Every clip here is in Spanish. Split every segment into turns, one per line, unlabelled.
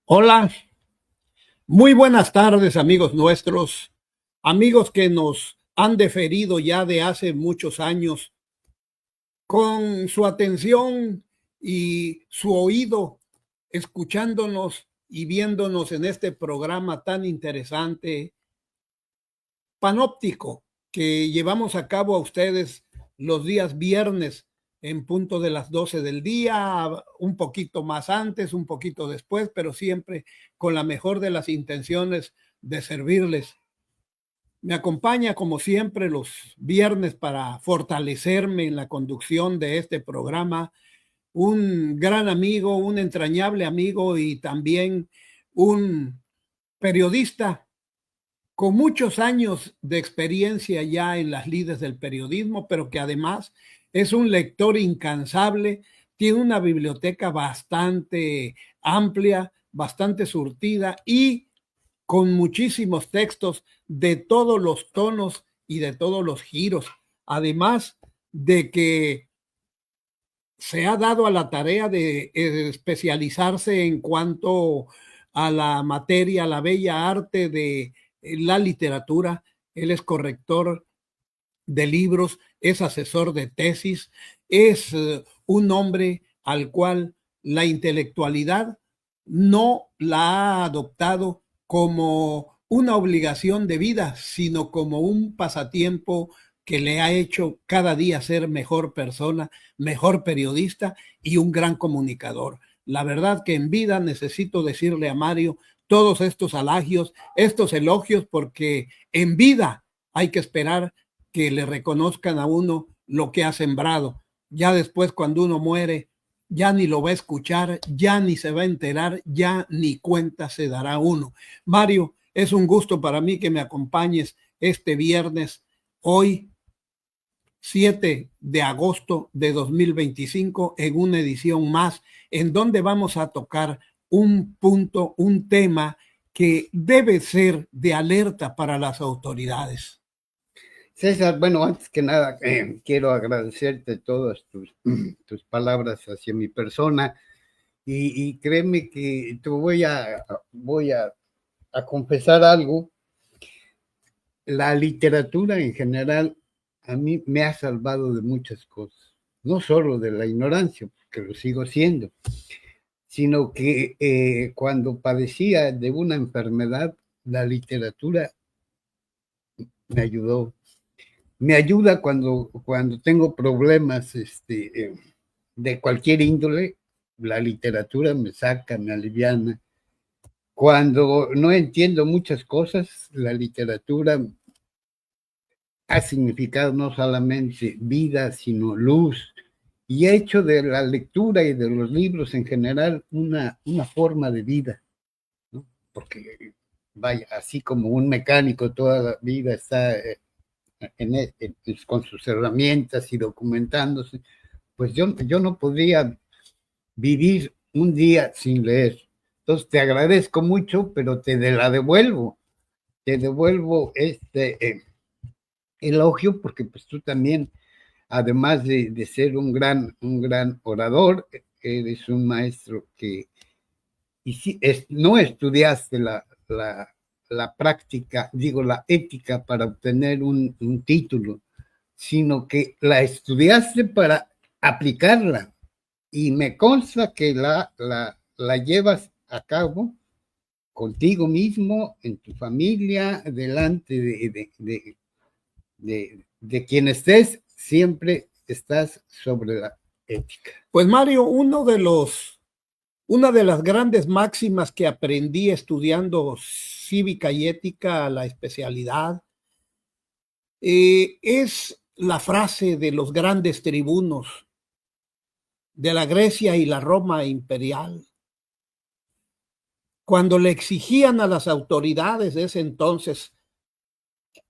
Hola, muy buenas tardes, amigos nuestros, amigos que nos han deferido ya de hace muchos años con su atención y su oído, escuchándonos y viéndonos en este programa tan interesante, panóptico, que llevamos a cabo a ustedes los días viernes en punto de las 12 del día, un poquito más antes, un poquito después, pero siempre con la mejor de las intenciones de servirles. Me acompaña, como siempre, los viernes para fortalecerme en la conducción de este programa, un gran amigo, un entrañable amigo y también un periodista con muchos años de experiencia ya en las lides del periodismo, pero que además es un lector incansable, tiene una biblioteca bastante amplia, bastante surtida y con muchísimos textos de todos los tonos y de todos los giros. Además de que se ha dado a la tarea de especializarse en cuanto a la materia, a la bella arte de la literatura. Él es corrector de libros, es asesor de tesis, es un hombre al cual la intelectualidad no la ha adoptado como una obligación de vida, sino como un pasatiempo que le ha hecho cada día ser mejor persona, mejor periodista y un gran comunicador. La verdad que en vida necesito decirle a Mario todos estos halagios, estos elogios, porque en vida hay que esperar que le reconozcan a uno lo que ha sembrado. Ya después, cuando uno muere, ya ni lo va a escuchar, ya ni se va a enterar, ya ni cuenta se dará uno. Mario, es un gusto para mí que me acompañes este viernes, hoy 7 de agosto de 2025, en una edición más, en donde vamos a tocar un punto, un tema que debe ser de alerta para las autoridades.
César, bueno, antes que nada, quiero agradecerte todas tus palabras hacia mi persona y créeme que te voy a confesar algo. La literatura en general a mí me ha salvado de muchas cosas, no solo de la ignorancia, que lo sigo siendo, sino que cuando padecía de una enfermedad, la literatura me ayudó. Me ayuda cuando tengo problemas de cualquier índole, la literatura me saca, me aliviana. Cuando no entiendo muchas cosas, la literatura ha significado no solamente vida, sino luz, y ha hecho de la lectura y de los libros en general una forma de vida, ¿no? Porque, vaya, así como un mecánico toda la vida está con sus herramientas y documentándose, pues yo no podría vivir un día sin leer. Entonces te agradezco mucho, pero te devuelvo este elogio porque pues tú también, además de ser un gran orador, eres un maestro que y si, no estudiaste la práctica, digo, la ética para obtener un título, sino que la estudiaste para aplicarla. Y me consta que la llevas a cabo contigo mismo, en tu familia, delante de quien estés, siempre estás sobre la ética.
Pues Mario, una de las grandes máximas que aprendí estudiando cívica y ética, la especialidad, es la frase de los grandes tribunos de la Grecia y la Roma imperial, cuando le exigían a las autoridades de ese entonces,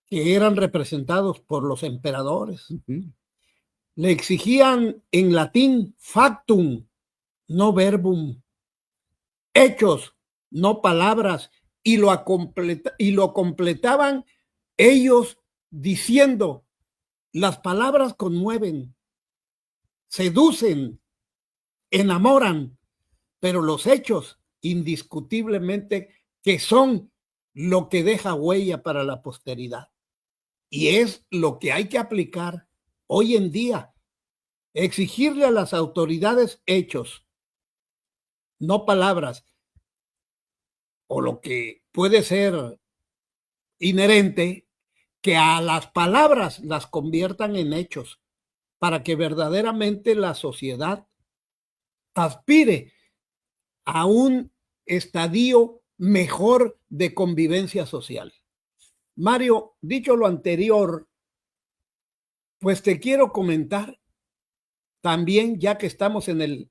que eran representados por los emperadores, le exigían en latín factum, no verbum, hechos, no palabras, y lo completaban ellos diciendo, las palabras conmueven, seducen, enamoran, pero los hechos indiscutiblemente que son lo que deja huella para la posteridad. Y es lo que hay que aplicar hoy en día. Exigirle a las autoridades hechos, no palabras, o lo que puede ser inherente, que a las palabras las conviertan en hechos para que verdaderamente la sociedad aspire a un estadio mejor de convivencia social. Mario, dicho lo anterior, pues te quiero comentar también, ya que estamos en el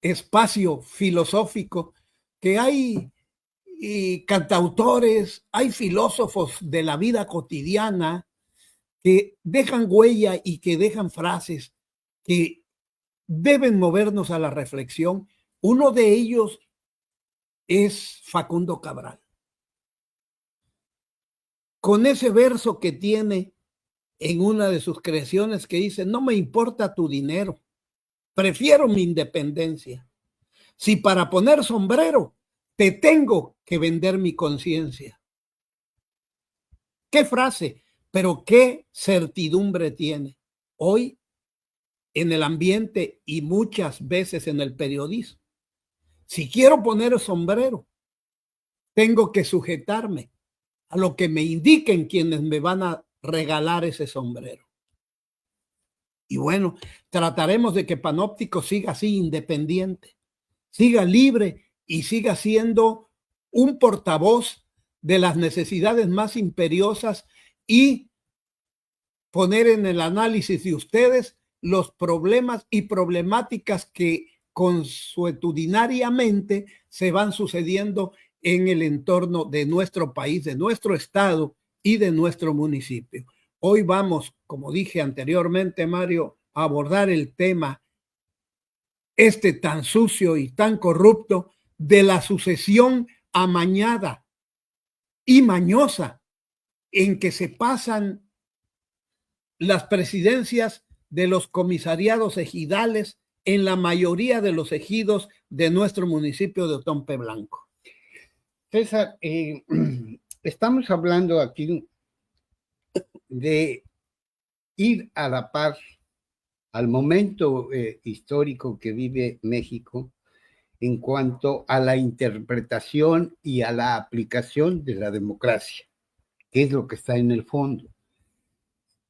espacio filosófico, que hay cantautores, hay filósofos de la vida cotidiana que dejan huella y que dejan frases que deben movernos a la reflexión. Uno de ellos es Facundo Cabral. Con ese verso que tiene en una de sus creaciones que dice: no me importa tu dinero, prefiero mi independencia. Si para poner sombrero te tengo que vender mi conciencia. ¿Qué frase? Pero qué certidumbre tiene hoy en el ambiente y muchas veces en el periodismo. Si quiero poner sombrero, tengo que sujetarme a lo que me indiquen quienes me van a regalar ese sombrero. Y bueno, trataremos de que Panóptico siga así, independiente, siga libre y siga siendo un portavoz de las necesidades más imperiosas y poner en el análisis de ustedes los problemas y problemáticas que consuetudinariamente se van sucediendo en el entorno de nuestro país, de nuestro estado y de nuestro municipio. Hoy vamos, como dije anteriormente, Mario, a abordar el tema tan sucio y tan corrupto de la sucesión amañada y mañosa en que se pasan las presidencias de los comisariados ejidales en la mayoría de los ejidos de nuestro municipio de Otompe Blanco.
César, estamos hablando aquí de ir a la par al momento histórico que vive México en cuanto a la interpretación y a la aplicación de la democracia, que es lo que está en el fondo.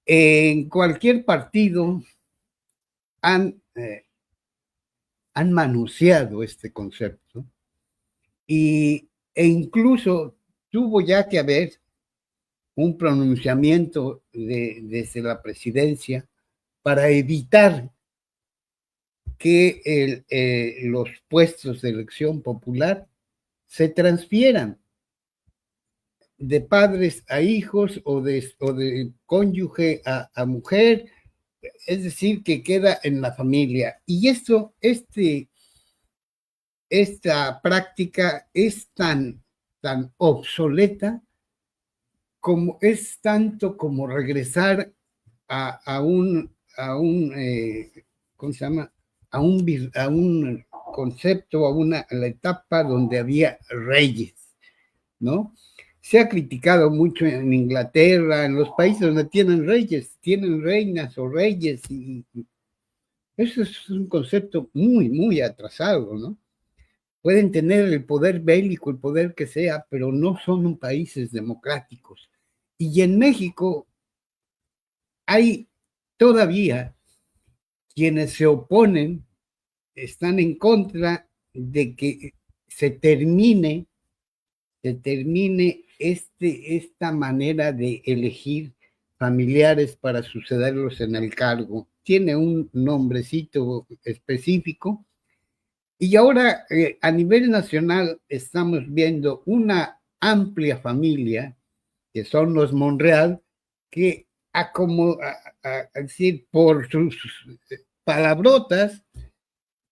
En cualquier partido han manoseado este concepto e incluso tuvo ya que haber un pronunciamiento desde la presidencia para evitar que los puestos de elección popular se transfieran de padres a hijos o de cónyuge a mujer, es decir, que queda en la familia. Y esta práctica es tan obsoleta como es tanto como regresar a un ¿cómo se llama? A un concepto, a la etapa donde había reyes, ¿no? Se ha criticado mucho en Inglaterra, en los países donde tienen reyes, tienen reinas o reyes, y eso es un concepto muy, muy atrasado, ¿no? Pueden tener el poder bélico, el poder que sea, pero no son países democráticos. Y en México hay todavía quienes se oponen, están en contra de que se termine esta manera de elegir familiares para sucederlos en el cargo. Tiene un nombrecito específico. Y ahora a nivel nacional estamos viendo una amplia familia, que son los Monreal, que decir, por sus palabrotas,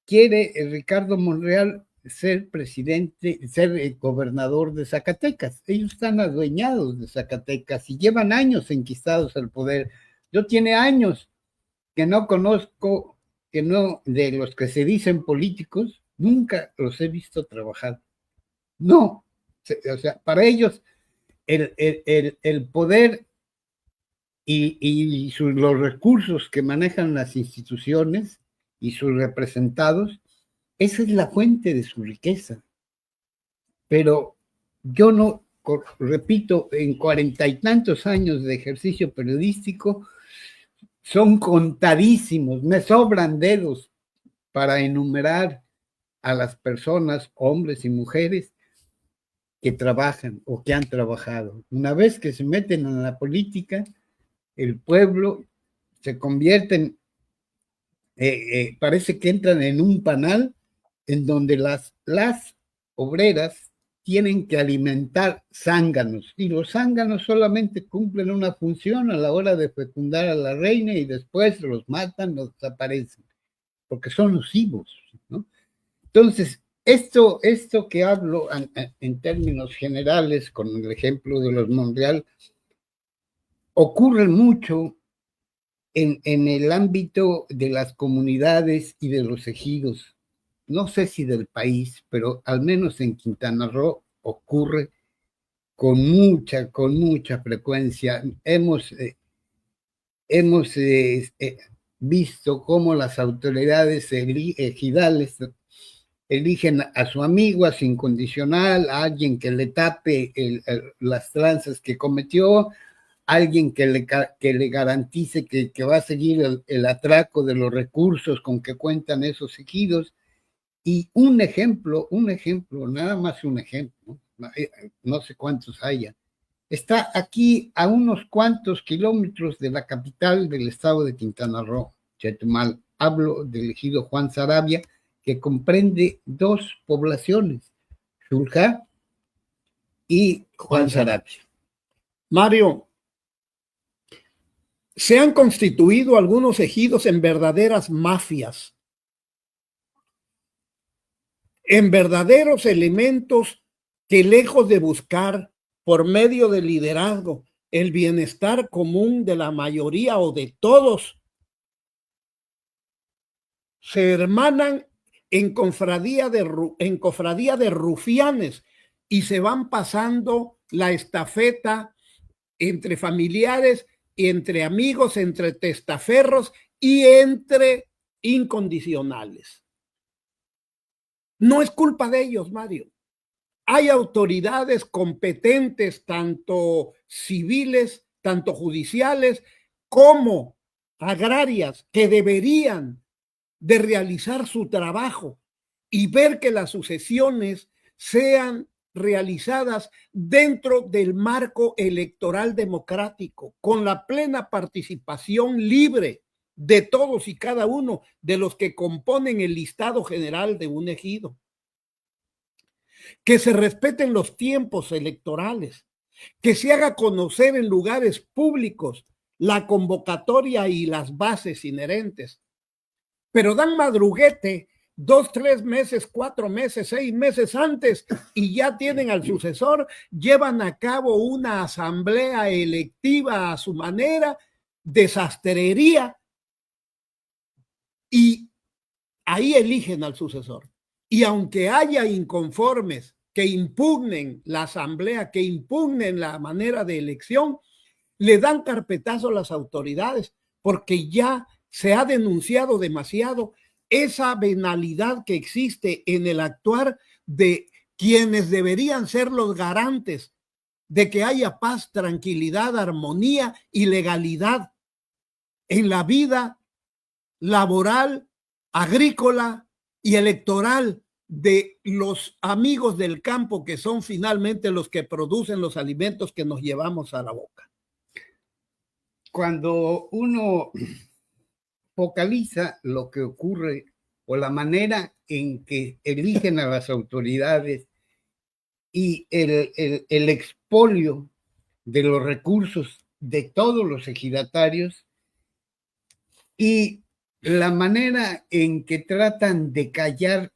quiere Ricardo Monreal ser presidente, ser gobernador de Zacatecas. Ellos están adueñados de Zacatecas y llevan años enquistados al poder. Yo tiene años que no conozco, que no, de los que se dicen políticos, nunca los he visto trabajar. No, o sea, para ellos el poder y los recursos que manejan las instituciones y sus representados, esa es la fuente de su riqueza. Pero yo no, repito, en 40 y tantos años de ejercicio periodístico, son contadísimos, me sobran dedos para enumerar a las personas, hombres y mujeres, que trabajan o que han trabajado. Una vez que se meten en la política, el pueblo se convierte en, parece que entran en un panal en donde las obreras tienen que alimentar zánganos, y los zánganos solamente cumplen una función a la hora de fecundar a la reina y después los matan, los desaparecen, porque son nocivos, ¿no? Entonces, esto que hablo en términos generales, con el ejemplo de los Monreal, ocurre mucho en el ámbito de las comunidades y de los ejidos. No sé si del país, pero al menos en Quintana Roo ocurre con mucha frecuencia. Hemos visto cómo las autoridades ejidales eligen a su amigo, a su incondicional, a alguien que le tape las tranzas que cometió, alguien que le garantice que va a seguir el atraco de los recursos con que cuentan esos ejidos. Y un ejemplo, nada más un ejemplo, no sé cuántos haya, está aquí a unos cuantos kilómetros de la capital del estado de Quintana Roo, Chetumal. Hablo del ejido Juan Sarabia, que comprende dos poblaciones, Xuljá y Juan Sarabia.
Mario, se han constituido algunos ejidos en verdaderas mafias, en verdaderos elementos que, lejos de buscar por medio del liderazgo el bienestar común de la mayoría o de todos, se hermanan en cofradía de rufianes y se van pasando la estafeta entre familiares, entre amigos, entre testaferros y entre incondicionales. No es culpa de ellos, Mario. Hay autoridades competentes, tanto civiles, tanto judiciales, como agrarias, que deberían de realizar su trabajo y ver que las sucesiones sean realizadas dentro del marco electoral democrático, con la plena participación libre de todos y cada uno de los que componen el listado general de un ejido. Que se respeten los tiempos electorales, que se haga conocer en lugares públicos la convocatoria y las bases inherentes. Pero dan madruguete 2, 3 meses, 4 meses, 6 meses antes y ya tienen al sucesor, llevan a cabo una asamblea electiva a su manera, desastrería, y ahí eligen al sucesor. Y aunque haya inconformes que impugnen la asamblea, que impugnen la manera de elección, le dan carpetazo a las autoridades porque ya se ha denunciado demasiado esa venalidad que existe en el actuar de quienes deberían ser los garantes de que haya paz, tranquilidad, armonía y legalidad en la vida laboral, agrícola y electoral de los amigos del campo, que son finalmente los que producen los alimentos que nos llevamos a la boca.
Cuando uno focaliza lo que ocurre o la manera en que eligen a las autoridades y el expolio de los recursos de todos los ejidatarios y la manera en que tratan de callar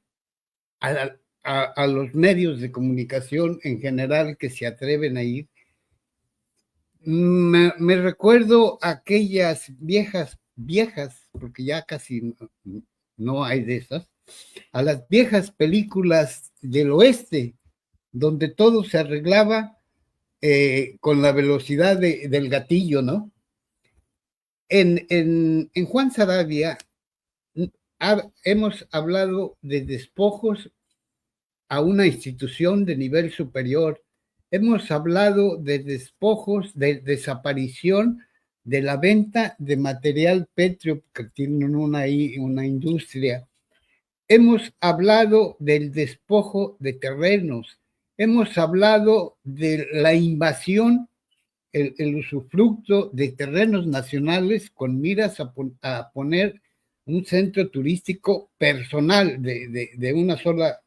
a los medios de comunicación en general que se atreven a ir, me recuerdo aquellas viejas, porque ya casi no hay de esas, a las viejas películas del oeste, donde todo se arreglaba con la velocidad del gatillo, ¿no? En Juan Sarabia hemos hablado de despojos a una institución de nivel superior. Hemos hablado de despojos, de desaparición de la venta de material pétreo, que tienen una industria. Hemos hablado del despojo de terrenos. Hemos hablado de la invasión, el usufructo de terrenos nacionales con miras a poner un centro turístico personal de una sola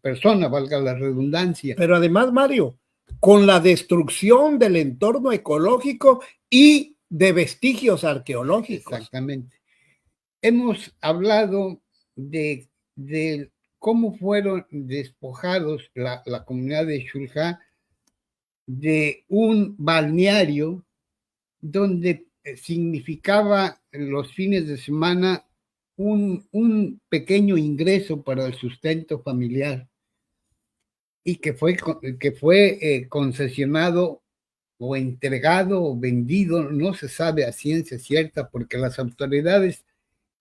persona, valga la redundancia.
Pero además, Mario, con la destrucción del entorno ecológico y de vestigios arqueológicos.
Exactamente. Hemos hablado de cómo fueron despojados la comunidad de Xulha de un balneario donde significaba los fines de semana un pequeño ingreso para el sustento familiar y que fue concesionado o entregado o vendido, no se sabe a ciencia cierta, porque las autoridades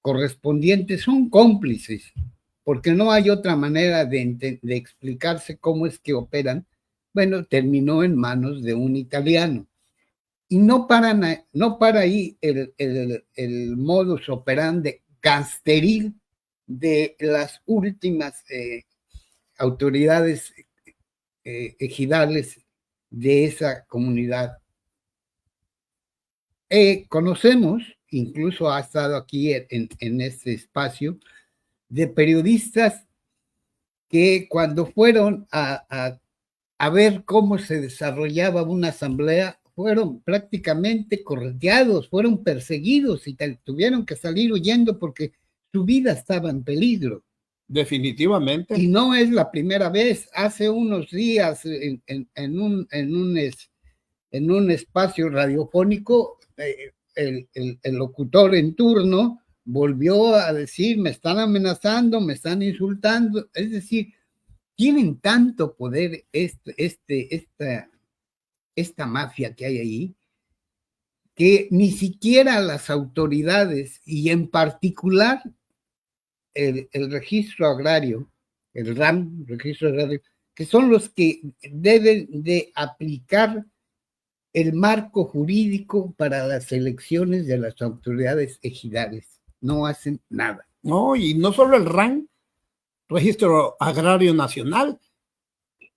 correspondientes son cómplices, porque no hay otra manera de explicarse cómo es que operan. Bueno, terminó en manos de un italiano. Y no para ahí el modus operandi gasteril de las últimas autoridades ejidales de esa comunidad. Conocemos, incluso ha estado aquí en este espacio, de periodistas que cuando fueron a ver cómo se desarrollaba una asamblea, fueron prácticamente correteados, fueron perseguidos y tuvieron que salir huyendo porque su vida estaba en peligro.
Definitivamente.
Y no es la primera vez. Hace unos días en un espacio radiofónico, el locutor en turno volvió a decir: me están amenazando, me están insultando. Es decir, tienen tanto poder esta mafia que hay ahí, que ni siquiera las autoridades, y en particular el registro agrario, el RAM, registro agrario, que son los que deben de aplicar el marco jurídico para las elecciones de las autoridades ejidales. No hacen nada.
No, y no solo el RAN, Registro Agrario Nacional,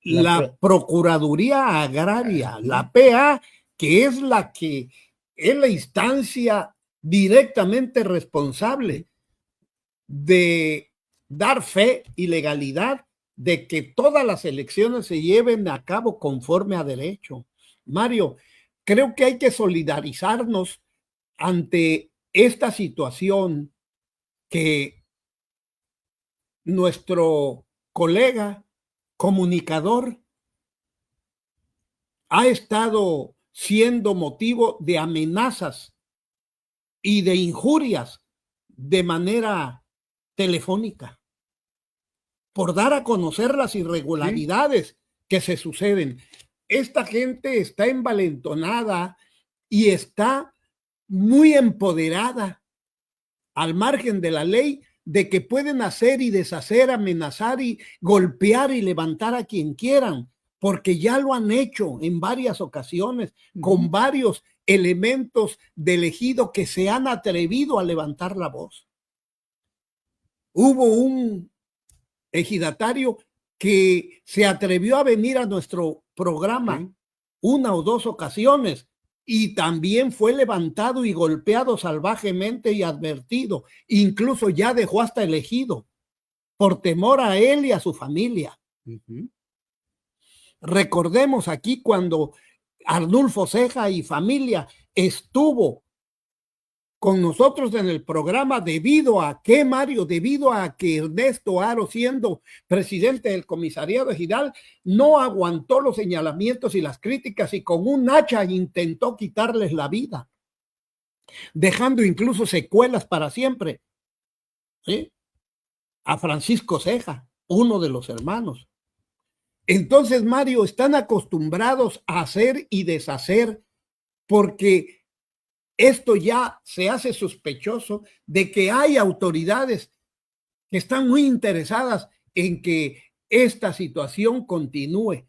la Procuraduría Agraria, la PA, que es la instancia directamente responsable de dar fe y legalidad de que todas las elecciones se lleven a cabo conforme a derecho. Mario, creo que hay que solidarizarnos ante esta situación que nuestro colega comunicador ha estado siendo motivo de amenazas y de injurias de manera telefónica por dar a conocer las irregularidades que se suceden. Esta gente está envalentonada y está muy empoderada al margen de la ley, de que pueden hacer y deshacer, amenazar y golpear y levantar a quien quieran, porque ya lo han hecho en varias ocasiones con varios elementos del ejido que se han atrevido a levantar la voz. Hubo un ejidatario que se atrevió a venir a nuestro programa una o dos ocasiones y también fue levantado y golpeado salvajemente y advertido. Incluso ya dejó hasta el ejido por temor a él y a su familia. Recordemos aquí cuando Arnulfo Ceja y familia estuvo con nosotros en el programa, debido a que, Mario, debido a que Ernesto Haro, siendo presidente del comisariado ejidal, no aguantó los señalamientos y las críticas y con un hacha intentó quitarles la vida, dejando incluso secuelas para siempre. ¿Sí? a Francisco Ceja, uno de los hermanos. Entonces, Mario, están acostumbrados a hacer y deshacer porque esto ya se hace sospechoso de que hay autoridades que están muy interesadas en que esta situación continúe,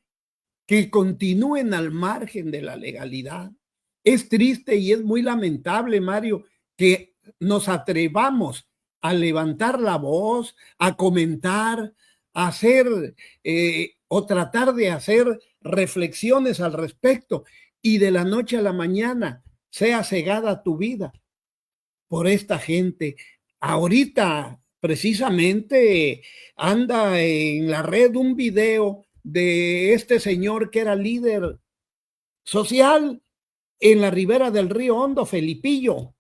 que continúen al margen de la legalidad. Es triste y es muy lamentable, Mario, que nos atrevamos a levantar la voz, a comentar, a hacer o tratar de hacer reflexiones al respecto y de la noche a la mañana sea cegada tu vida por esta gente. Ahorita precisamente anda en la red un video de este señor que era líder social en la ribera del río Hondo, Felipillo,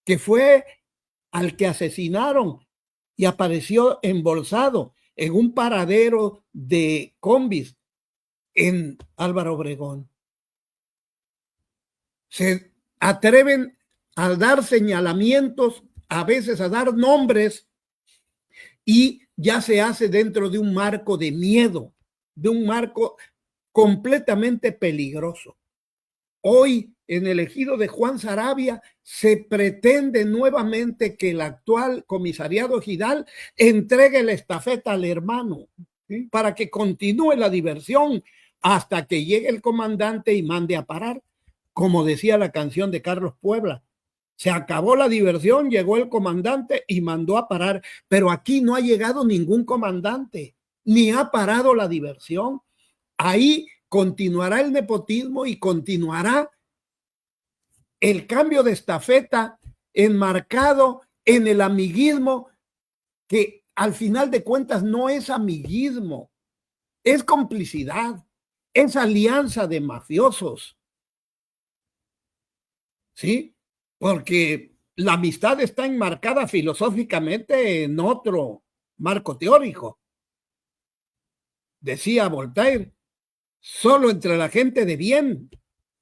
que fue al que asesinaron y apareció embolsado en un paradero de combis en Álvaro Obregón. Se atreven a dar señalamientos, a veces a dar nombres, y ya se hace dentro de un marco de miedo, de un marco completamente peligroso. Hoy, en el ejido de Juan Saravia, se pretende nuevamente que el actual comisariado ejidal entregue la estafeta al hermano, ¿sí?, para que continúe la diversión hasta que llegue el comandante y mande a parar. Como decía la canción de Carlos Puebla, se acabó la diversión, llegó el comandante y mandó a parar, pero aquí no ha llegado ningún comandante, ni ha parado la diversión. Ahí continuará el nepotismo y continuará el cambio de estafeta enmarcado en el amiguismo, que al final de cuentas no es amiguismo, es complicidad, es alianza de mafiosos, ¿sí? Porque la amistad está enmarcada filosóficamente en otro marco teórico. Decía Voltaire, solo entre la gente de bien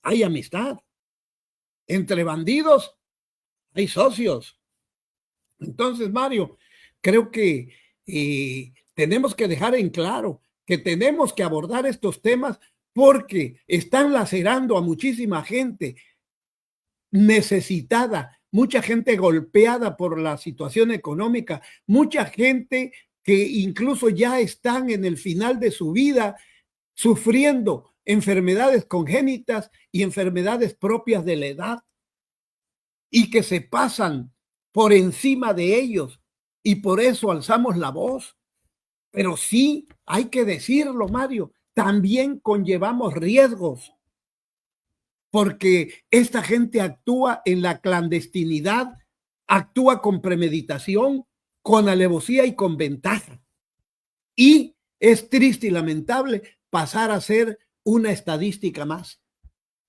hay amistad. Entre bandidos hay socios. Entonces, Mario, creo que tenemos que dejar en claro que tenemos que abordar estos temas porque están lacerando a muchísima gente necesitada, mucha gente golpeada por la situación económica, mucha gente que incluso ya están en el final de su vida sufriendo enfermedades congénitas y enfermedades propias de la edad y que se pasan por encima de ellos y por eso alzamos la voz. Pero sí, hay que decirlo, Mario, también conllevamos riesgos porque esta gente actúa en la clandestinidad, actúa con premeditación, con alevosía y con ventaja. Y es triste y lamentable pasar a ser una estadística más.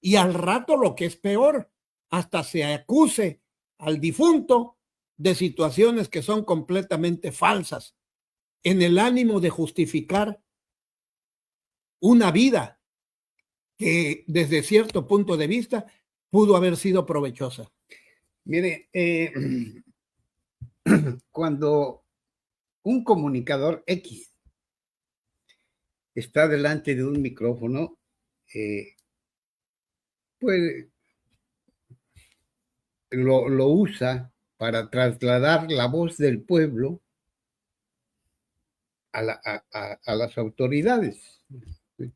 Y al rato, lo que es peor, hasta se acuse al difunto de situaciones que son completamente falsas, en el ánimo de justificar una vida que desde cierto punto de vista pudo haber sido provechosa.
Mire, cuando un comunicador X está delante de un micrófono, pues lo usa para trasladar la voz del pueblo a las autoridades.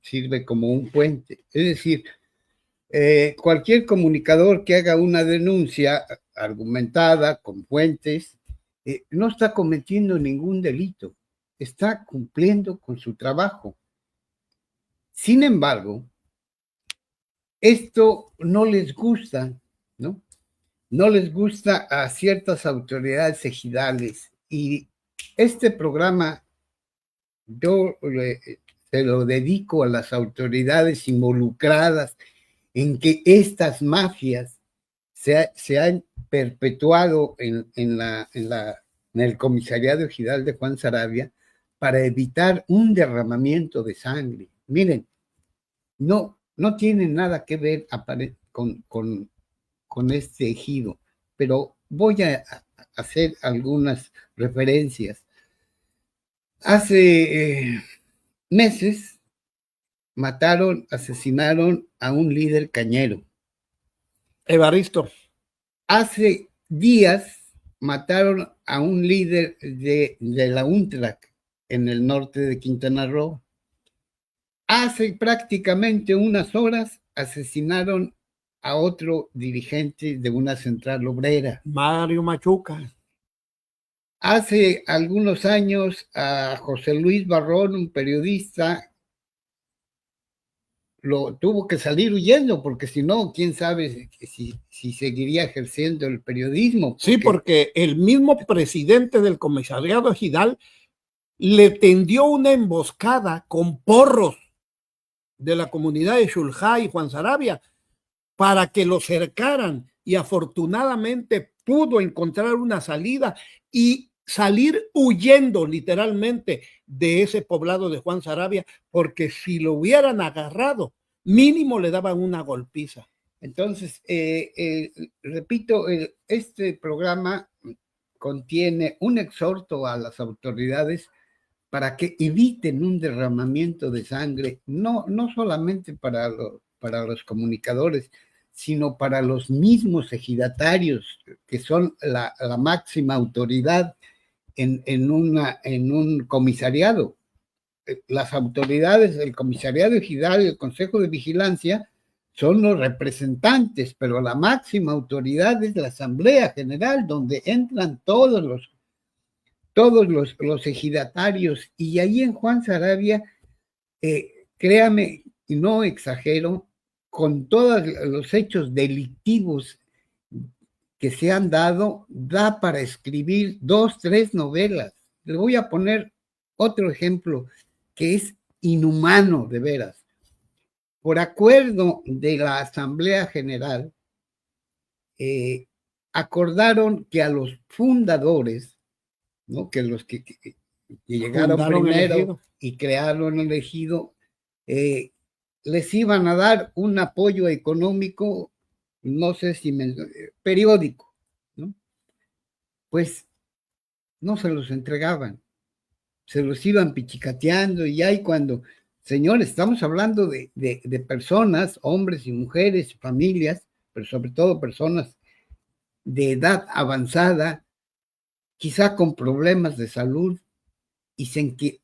Sirve como un puente. Es decir, cualquier comunicador que haga una denuncia argumentada, con fuentes, no está cometiendo ningún delito, está cumpliendo con su trabajo. Sin embargo, esto no les gusta, ¿no? No les gusta a ciertas autoridades ejidales y este programa yo se lo dedico a las autoridades involucradas en que estas mafias se han perpetuado en el comisariado ejidal de Juan Saravia para evitar un derramamiento de sangre. Miren, no tiene nada que ver con este ejido, pero voy a hacer algunas referencias. Hace meses asesinaron a un líder cañero.
Evaristo.
Hace días mataron a un líder de la UNTRAC en el norte de Quintana Roo. Hace prácticamente unas horas asesinaron a otro dirigente de una central obrera.
Mario Machuca.
Hace algunos años a José Luis Barrón, un periodista, lo tuvo que salir huyendo, porque si no, quién sabe si seguiría ejerciendo el periodismo.
Sí, porque el mismo presidente del comisariado ejidal le tendió una emboscada con porros de la comunidad de Xulhá y Juan Sarabia para que lo cercaran, y afortunadamente pudo encontrar una salida y salir huyendo literalmente de ese poblado de Juan Sarabia, porque si lo hubieran agarrado, mínimo le daban una golpiza.
Entonces, repito, este programa contiene un exhorto a las autoridades para que eviten un derramamiento de sangre, no solamente para los comunicadores, sino para los mismos ejidatarios, que son la máxima autoridad en un comisariado. Las autoridades del comisariado ejidal y el Consejo de Vigilancia son los representantes, pero la máxima autoridad es la Asamblea General, donde entran todos los ejidatarios. Y ahí en Juan Sarabia, créame, y no exagero, con todos los hechos delictivos que se han dado, da para escribir 2, 3 novelas. Le voy a poner otro ejemplo que es inhumano de veras. Por acuerdo de la Asamblea General, acordaron que a los fundadores, ¿no?, que los que llegaron primero y crearon el ejido, les iban a dar un apoyo económico, no sé si periódico, ¿no? Pues no se los entregaban, se los iban pichicateando, y ahí cuando, señores, estamos hablando de personas, hombres y mujeres, familias, pero sobre todo personas de edad avanzada, quizá con problemas de salud, y sin que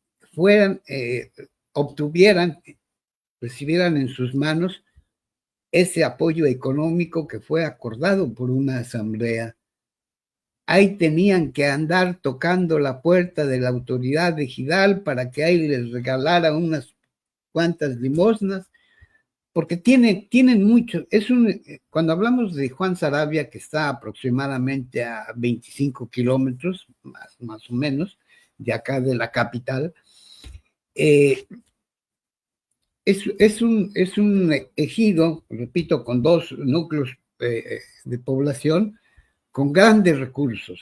recibieran en sus manos ese apoyo económico que fue acordado por una asamblea. Ahí tenían que andar tocando la puerta de la autoridad ejidal para que ahí les regalara unas cuantas limosnas, porque tienen mucho. Cuando hablamos de Juan Sarabia, que está aproximadamente a 25 kilómetros, más o menos, de acá de la capital, es un ejido, repito, con 2 núcleos de población, con grandes recursos.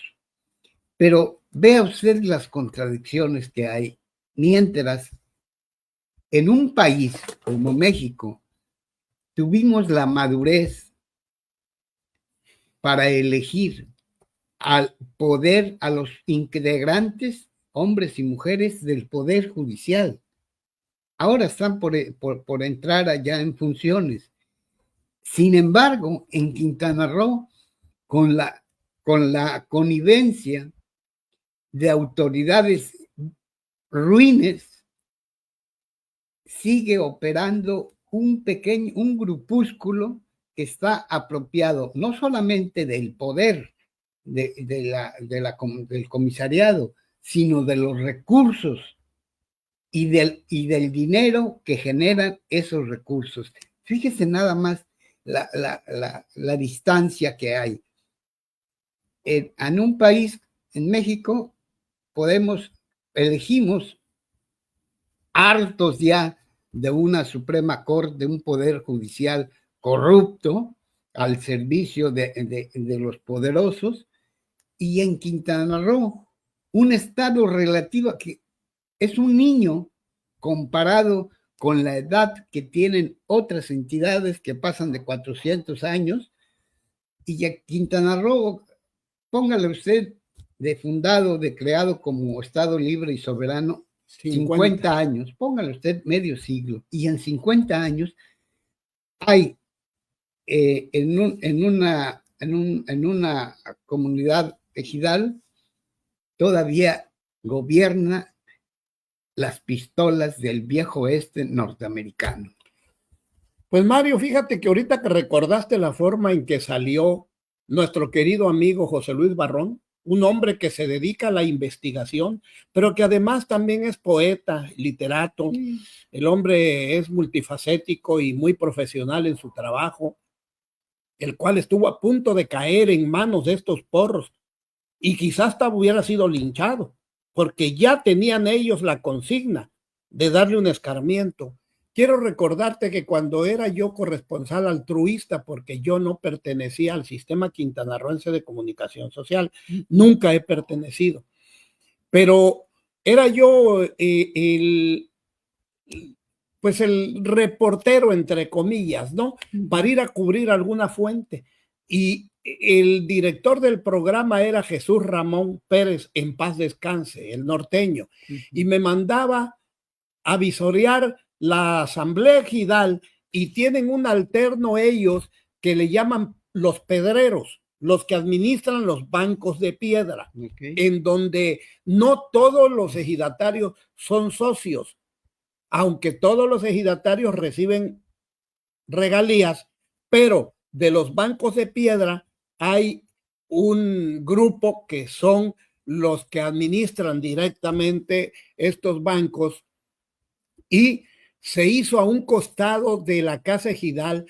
Pero vea usted las contradicciones que hay, mientras en un país como México tuvimos la madurez para elegir al poder, a los integrantes, hombres y mujeres del Poder Judicial. Ahora están por entrar allá en funciones. Sin embargo, en Quintana Roo, con la connivencia de autoridades ruines, sigue operando un grupúsculo que está apropiado no solamente del poder del comisariado, sino de los recursos y del dinero que generan esos recursos. Fíjese nada más la distancia que hay. En un país, en México, elegimos, hartos ya de una Suprema Corte, de un poder judicial corrupto al servicio de los poderosos, y en Quintana Roo, un estado relativo que es un niño comparado con la edad que tienen otras entidades que pasan de 400 años, y Quintana Roo póngale usted de fundado, de creado como Estado libre y soberano, 50 años, póngale usted medio siglo, y en 50 años hay en una comunidad ejidal todavía gobierna las pistolas del viejo oeste norteamericano.
Pues Mario, fíjate que ahorita que recordaste la forma en que salió nuestro querido amigo José Luis Barrón, un hombre que se dedica a la investigación, pero que además también es poeta, literato. El hombre es multifacético y muy profesional en su trabajo, el cual estuvo a punto de caer en manos de estos porros y quizás hasta hubiera sido linchado, porque ya tenían ellos la consigna de darle un escarmiento. Quiero recordarte que cuando era yo corresponsal altruista, porque yo no pertenecía al sistema quintanarroense de comunicación social, nunca he pertenecido, pero era yo pues el reportero, entre comillas, ¿no? Para ir a cubrir alguna fuente. Y el director del programa era Jesús Ramón Pérez, en paz descanse, el norteño, y me mandaba a visorear la asamblea ejidal, y tienen un alterno ellos que le llaman los pedreros, los que administran los bancos de piedra, en donde no todos los ejidatarios son socios, aunque todos los ejidatarios reciben regalías, pero de los bancos de piedra hay un grupo que son los que administran directamente estos bancos, y se hizo a un costado de la casa ejidal.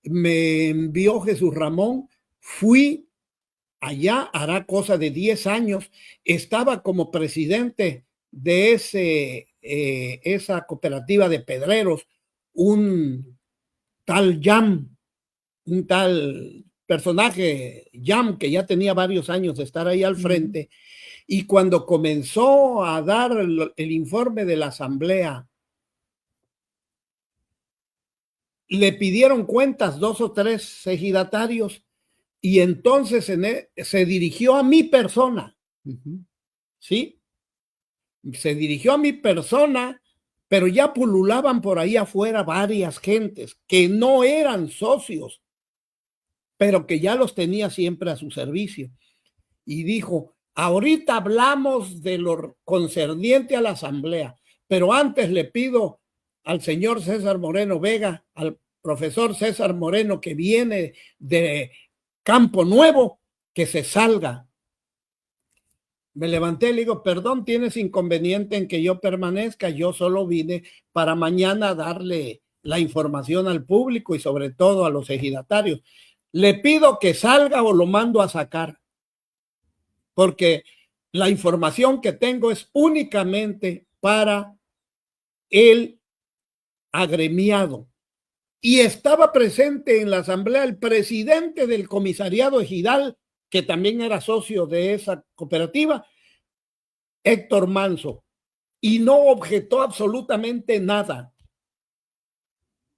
Me envió Jesús Ramón, fui allá, hará cosa de 10 años, estaba como presidente de esa cooperativa de pedreros, un tal Jam, un tal personaje Jam, que ya tenía varios años de estar ahí al frente, y cuando comenzó a dar el informe de la asamblea, le pidieron cuentas 2 o 3 ejidatarios, y entonces se dirigió a mi persona, ¿sí? Se dirigió a mi persona, pero ya pululaban por ahí afuera varias gentes que no eran socios, pero que ya los tenía siempre a su servicio. Y dijo: ahorita hablamos de lo concerniente a la asamblea, pero antes le pido al señor César Moreno Vega, al profesor César Moreno, que viene de Campo Nuevo, que se salga. Me levanté y le digo: perdón, ¿tienes inconveniente en que yo permanezca? Yo solo vine para mañana darle la información al público y sobre todo a los ejidatarios. Le pido que salga o lo mando a sacar, porque la información que tengo es únicamente para el agremiado. Y estaba presente en la asamblea el presidente del comisariado ejidal, que también era socio de esa cooperativa, Héctor Manso, y no objetó absolutamente nada.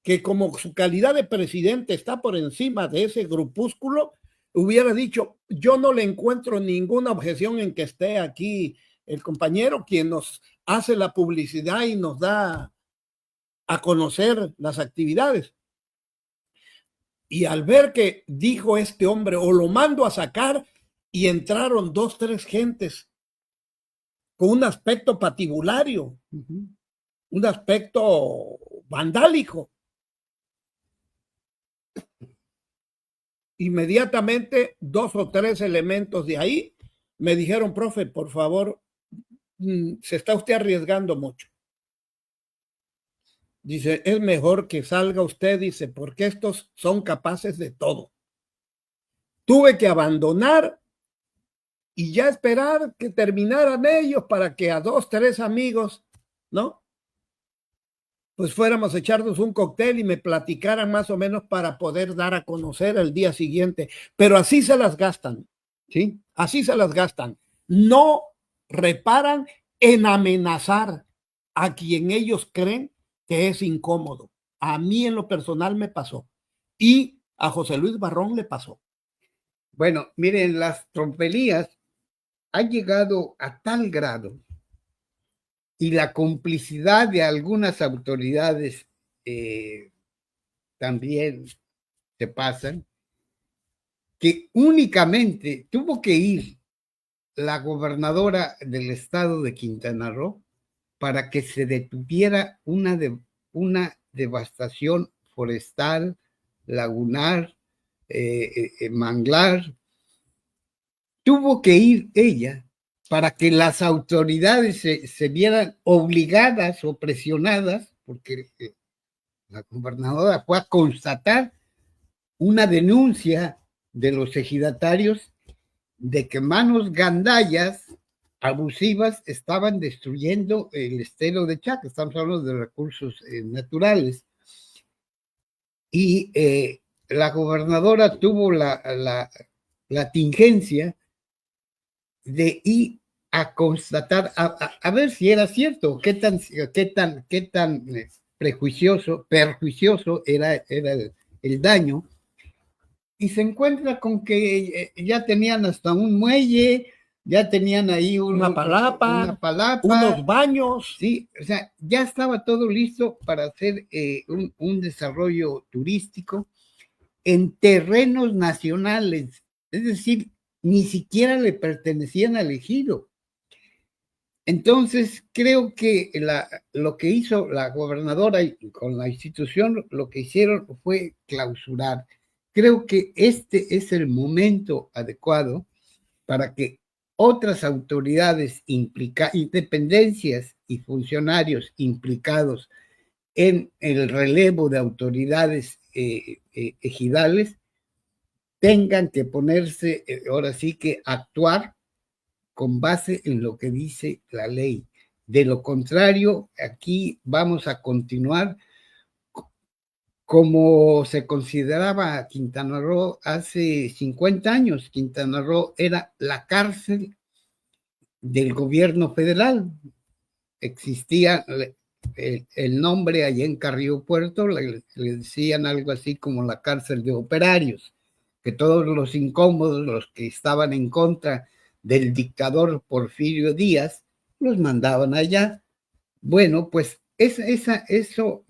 Que como su calidad de presidente está por encima de ese grupúsculo, hubiera dicho: yo no le encuentro ninguna objeción en que esté aquí el compañero, quien nos hace la publicidad y nos da a conocer las actividades. Y al ver que dijo este hombre: o lo mando a sacar, y entraron 2, 3 gentes con un aspecto patibulario, un aspecto vandálico. Inmediatamente 2 o 3 elementos de ahí me dijeron: profe, por favor, se está usted arriesgando mucho. Dice: es mejor que salga usted, dice, porque estos son capaces de todo. Tuve que abandonar y ya esperar que terminaran ellos para que a 2, 3 amigos, ¿no?, pues fuéramos a echarnos un cóctel y me platicaran más o menos para poder dar a conocer el día siguiente. Pero así se las gastan, ¿sí? Así se las gastan. No reparan en amenazar a quien ellos creen que es incómodo. A mí en lo personal me pasó, y a José Luis Barrón le pasó.
Bueno, miren, las tropelías han llegado a tal grado y la complicidad de algunas autoridades también se pasan, que únicamente tuvo que ir la gobernadora del estado de Quintana Roo para que se detuviera una devastación forestal, lagunar, manglar. Tuvo que ir ella para que las autoridades se vieran obligadas o presionadas, porque la gobernadora fue a constatar una denuncia de los ejidatarios de que manos gandallas abusivas estaban destruyendo el estero de Chaca. Estamos hablando de recursos naturales. Y la gobernadora tuvo la tingencia de ir a constatar, a ver si era cierto, qué tan perjuicioso era el daño, y se encuentra con que ya tenían hasta un muelle, ya tenían ahí
una palapa, unos baños.
Sí, o sea, ya estaba todo listo para hacer un desarrollo turístico en terrenos nacionales, es decir, ni siquiera le pertenecían al ejido. Entonces, creo que lo que hizo la gobernadora con la institución, lo que hicieron fue clausurar. Creo que este es el momento adecuado para que otras autoridades independencias y funcionarios implicados en el relevo de autoridades ejidales tengan que ponerse, ahora sí que actuar con base en lo que dice la ley. De lo contrario, aquí vamos a continuar como se consideraba Quintana Roo hace 50 años. Quintana Roo era la cárcel del gobierno federal. Existía el nombre allá en Carrillo Puerto, le decían algo así como la cárcel de operarios, que todos los incómodos, los que estaban en contra del dictador Porfirio Díaz, los mandaban allá. Bueno, pues eso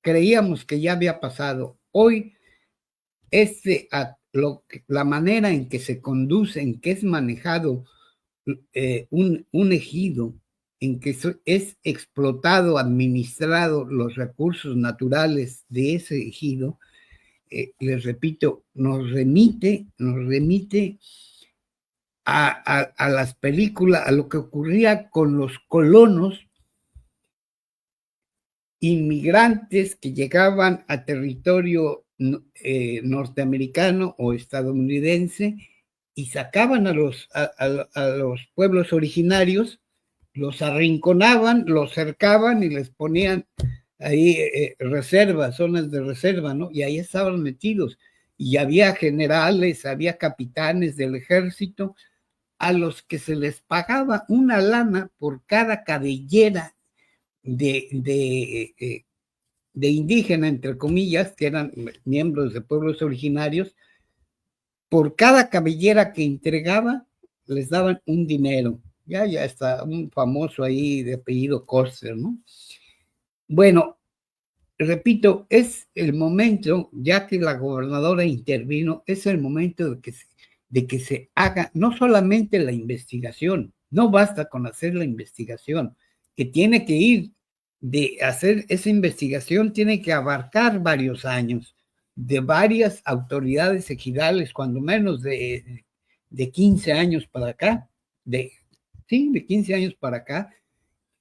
creíamos que ya había pasado. Hoy, la manera en que se conduce, en que es manejado un ejido, en que es explotado, administrado los recursos naturales de ese ejido, les repito, nos remite a las películas, a lo que ocurría con los colonos inmigrantes que llegaban a territorio norteamericano o estadounidense y sacaban a los pueblos originarios, los arrinconaban, los cercaban y les ponían ahí reservas, zonas de reserva, ¿no? Y ahí estaban metidos. Y había generales, había capitanes del ejército a los que se les pagaba una lana por cada cabellera de indígena, entre comillas, que eran miembros de pueblos originarios. Por cada cabellera que entregaba, les daban un dinero. Ya está un famoso ahí de apellido Koster, ¿no? Bueno, repito, es el momento, ya que la gobernadora intervino, es el momento de que se haga no solamente la investigación, no basta con hacer la investigación, que tiene que ir de hacer esa investigación, tiene que abarcar varios años, de varias autoridades ejidales, cuando menos de 15 años para acá, de 15 años para acá,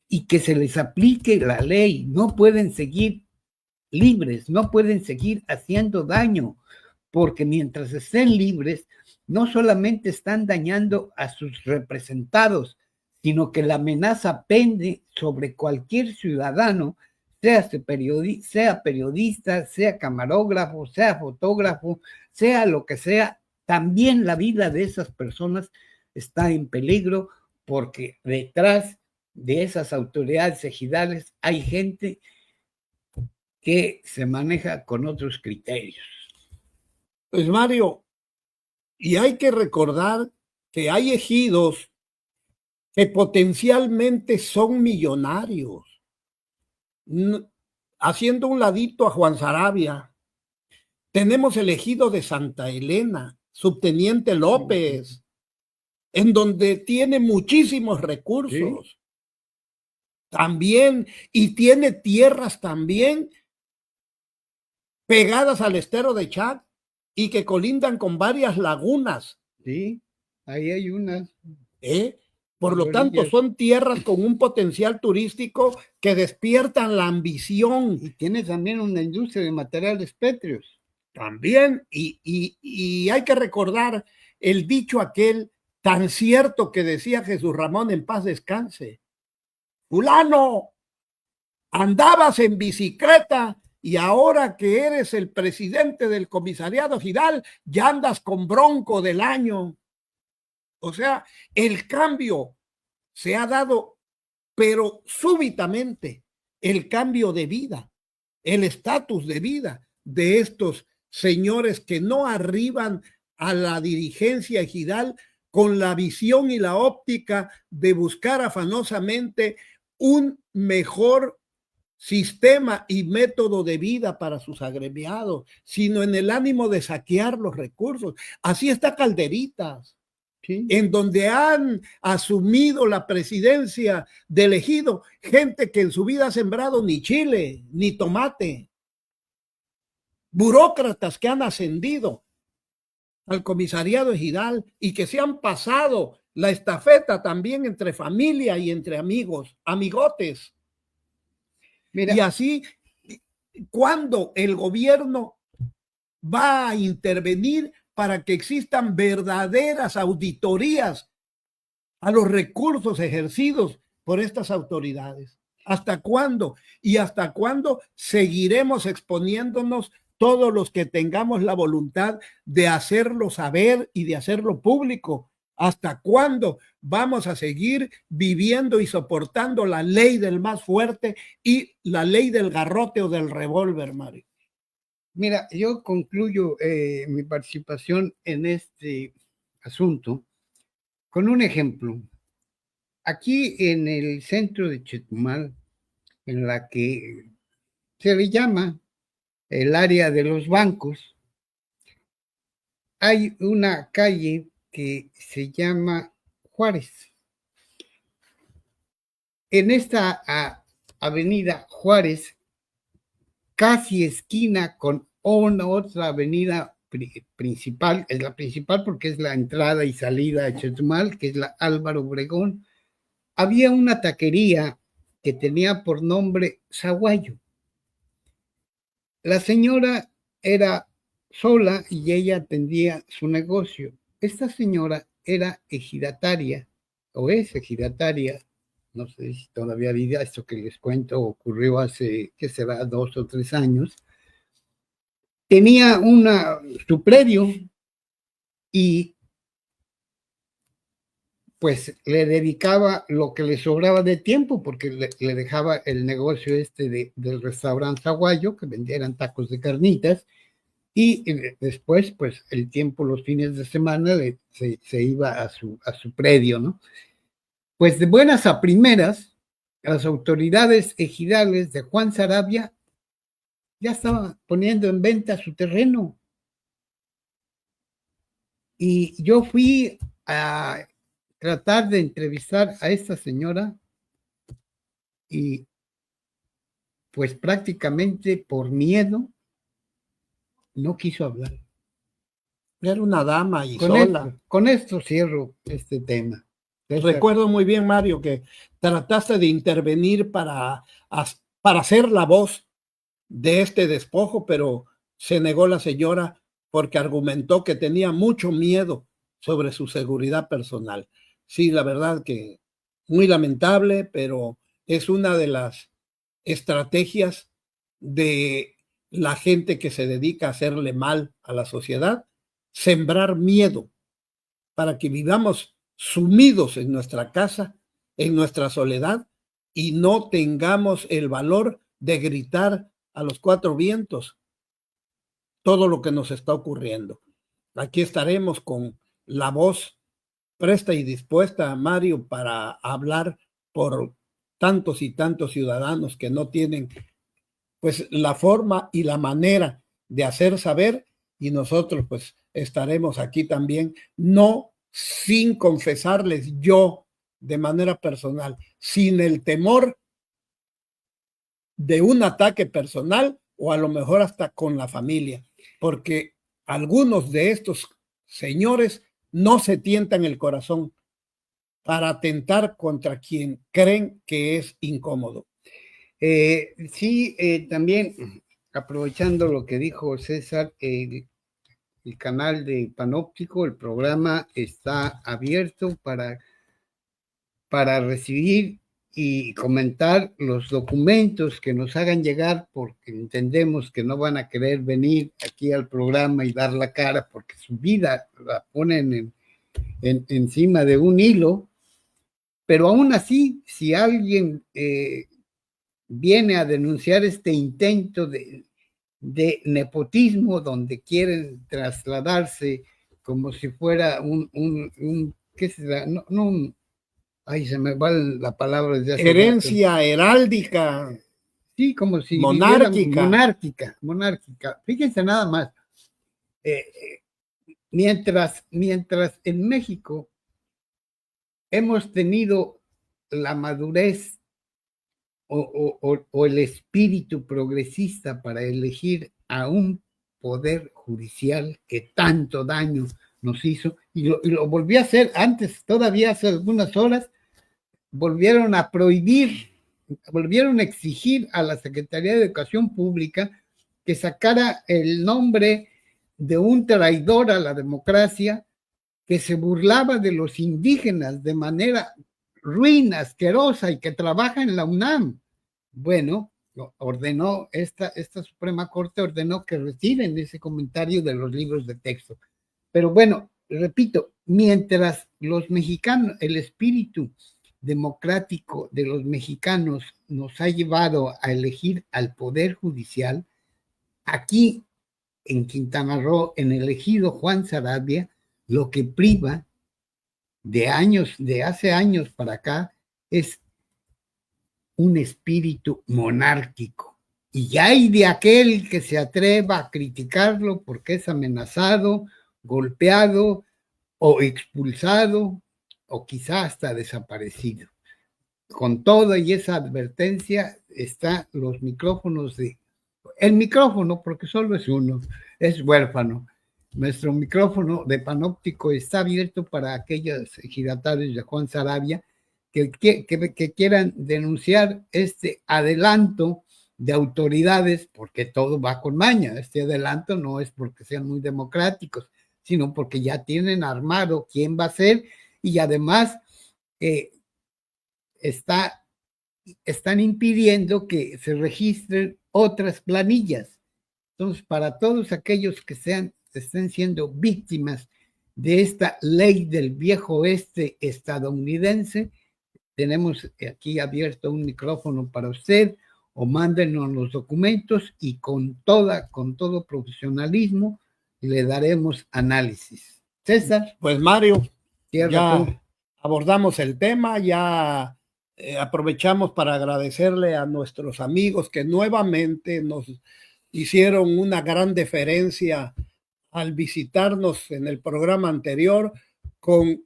y que se les aplique la ley. No pueden seguir libres, no pueden seguir haciendo daño, porque mientras estén libres, no solamente están dañando a sus representados, sino que la amenaza pende sobre cualquier ciudadano, sea periodista, sea camarógrafo, sea fotógrafo, sea lo que sea. También la vida de esas personas está en peligro, porque detrás de esas autoridades ejidales hay gente que se maneja con otros criterios.
Pues Mario, Y hay que recordar que hay ejidos que potencialmente son millonarios. Haciendo un ladito a Juan Sarabia, tenemos el ejido de Santa Elena, Subteniente López, en donde tiene muchísimos recursos.
Sí.
También, y tiene tierras también pegadas al estero de Chac y que colindan con varias lagunas.
Sí, ahí hay unas.
Por lo tanto, son tierras con un potencial turístico que despiertan la ambición.
Y tiene también una industria de materiales pétreos.
También, y hay que recordar el dicho aquel tan cierto que decía Jesús Ramón, en paz descanse: fulano, andabas en bicicleta y ahora que eres el presidente del comisariado Ejidal, ya andas con bronco del año. O sea, el cambio se ha dado, pero súbitamente, el cambio de vida, el estatus de vida de estos señores que no arriban a la dirigencia ejidal con la visión y la óptica de buscar afanosamente un mejor sistema y método de vida para sus agremiados, sino en el ánimo de saquear los recursos. Así está Calderitas,
sí,
en donde han asumido la presidencia del ejido gente que en su vida ha sembrado ni chile, ni tomate. Burócratas que han ascendido al comisariado ejidal y que se han pasado la estafeta también entre familia y entre amigos, amigotes. Mira, y así, ¿cuándo el gobierno va a intervenir para que existan verdaderas auditorías a los recursos ejercidos por estas autoridades? ¿Hasta cuándo? ¿Y hasta cuándo seguiremos exponiéndonos todos los que tengamos la voluntad de hacerlo saber y de hacerlo público? ¿Hasta cuándo vamos a seguir viviendo y soportando la ley del más fuerte y la ley del garrote o del revólver, Mario?
Mira, yo concluyo mi participación en este asunto con un ejemplo. Aquí en el centro de Chetumal, en la que se le llama el área de los bancos, hay una calle que se llama Juárez. En esta avenida Juárez, casi esquina con una otra avenida principal, es la principal porque es la entrada y salida a Chetumal, que es la Álvaro Obregón, había una taquería que tenía por nombre Zaguayo. La señora era sola y ella atendía su negocio. Esta señora era ejidataria, o es ejidataria, no sé si todavía vive, esto que les cuento ocurrió hace, ¿qué será?, 2 o 3 años. Tenía su predio y pues le dedicaba lo que le sobraba de tiempo, porque le dejaba el negocio del restaurante Zaguayo, que vendieran tacos de carnitas, y después, pues, el tiempo, los fines de semana, se iba a su predio, ¿no? Pues de buenas a primeras, las autoridades ejidales de Juan Sarabia ya estaban poniendo en venta su terreno. Y yo fui a tratar de entrevistar a esta señora y pues prácticamente por miedo no quiso hablar.
Era una dama y sola.
Con esto cierro este tema.
Recuerdo muy bien, Mario, que trataste de intervenir para ser la voz de este despojo, pero se negó la señora porque argumentó que tenía mucho miedo sobre su seguridad personal. Sí, la verdad que muy lamentable, pero es una de las estrategias de la gente que se dedica a hacerle mal a la sociedad, sembrar miedo para que vivamos sumidos en nuestra casa, en nuestra soledad, y no tengamos el valor de gritar a los 4 vientos todo lo que nos está ocurriendo. aquí estaremos con la voz presta y dispuesta, Mario, para hablar por tantos y tantos ciudadanos que no tienen pues la forma y la manera de hacer saber, y nosotros pues estaremos aquí también, no sin confesarles yo de manera personal, sin el temor de un ataque personal o a lo mejor hasta con la familia, porque algunos de estos señores no se tientan el corazón para atentar contra quien creen que es incómodo.
Sí, también aprovechando lo que dijo César, el canal de Panóptico, el programa está abierto para recibir y comentar los documentos que nos hagan llegar, porque entendemos que no van a querer venir aquí al programa y dar la cara, porque su vida la ponen encima de un hilo, pero aún así, si alguien viene a denunciar este intento de nepotismo, donde quieren trasladarse como si fuera ¿qué será? No, ay, se me va la palabra desde hace
herencia
rato.
heráldica.
Sí, como si
monárquica.
monárquica. Fíjense nada más. Mientras en México hemos tenido la madurez o el espíritu progresista para elegir a un poder judicial que tanto daño nos hizo, y lo volvió a hacer antes, todavía hace algunas horas, volvieron a prohibir, volvieron a exigir a la Secretaría de Educación Pública que sacara el nombre de un traidor a la democracia que se burlaba de los indígenas de manera ruin, asquerosa, y que trabaja en la UNAM. Bueno, ordenó, esta Suprema Corte ordenó que retiren ese comentario de los libros de texto. Pero bueno, repito, mientras los mexicanos, el espíritu democrático de los mexicanos nos ha llevado a elegir al Poder Judicial, aquí en Quintana Roo, en el ejido Juan Sarabia, lo que priva de hace años para acá, es un espíritu monárquico. Y ya hay de aquel que se atreva a criticarlo porque es amenazado, golpeado o expulsado o quizá hasta desaparecido. Con toda y esa advertencia están los micrófonos el micrófono, porque solo es uno, es huérfano. Nuestro micrófono de Panóptico está abierto para aquellos ejidatarios de Juan Sarabia que quieran denunciar este adelanto de autoridades, porque todo va con maña. Este adelanto no es porque sean muy democráticos, sino porque ya tienen armado quién va a ser, y además están impidiendo que se registren otras planillas. Entonces, para todos aquellos que estén siendo víctimas de esta ley del viejo oeste estadounidense, tenemos aquí abierto un micrófono para usted, o mándenos los documentos y con todo profesionalismo le daremos análisis. César.
Pues Mario,
ya tú.
Abordamos el tema, ya aprovechamos para agradecerle a nuestros amigos que nuevamente nos hicieron una gran deferencia al visitarnos en el programa anterior, con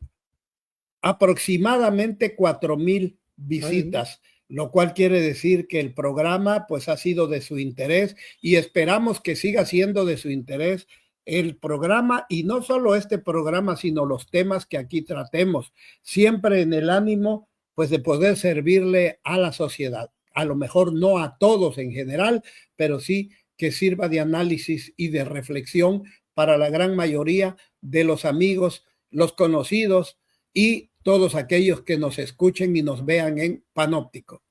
aproximadamente 4,000 visitas, lo cual quiere decir que el programa pues ha sido de su interés, y esperamos que siga siendo de su interés el programa, y no solo este programa, sino los temas que aquí tratemos, siempre en el ánimo pues de poder servirle a la sociedad. A lo mejor no a todos en general, pero sí que sirva de análisis y de reflexión para la gran mayoría de los amigos, los conocidos y todos aquellos que nos escuchen y nos vean en Panóptico.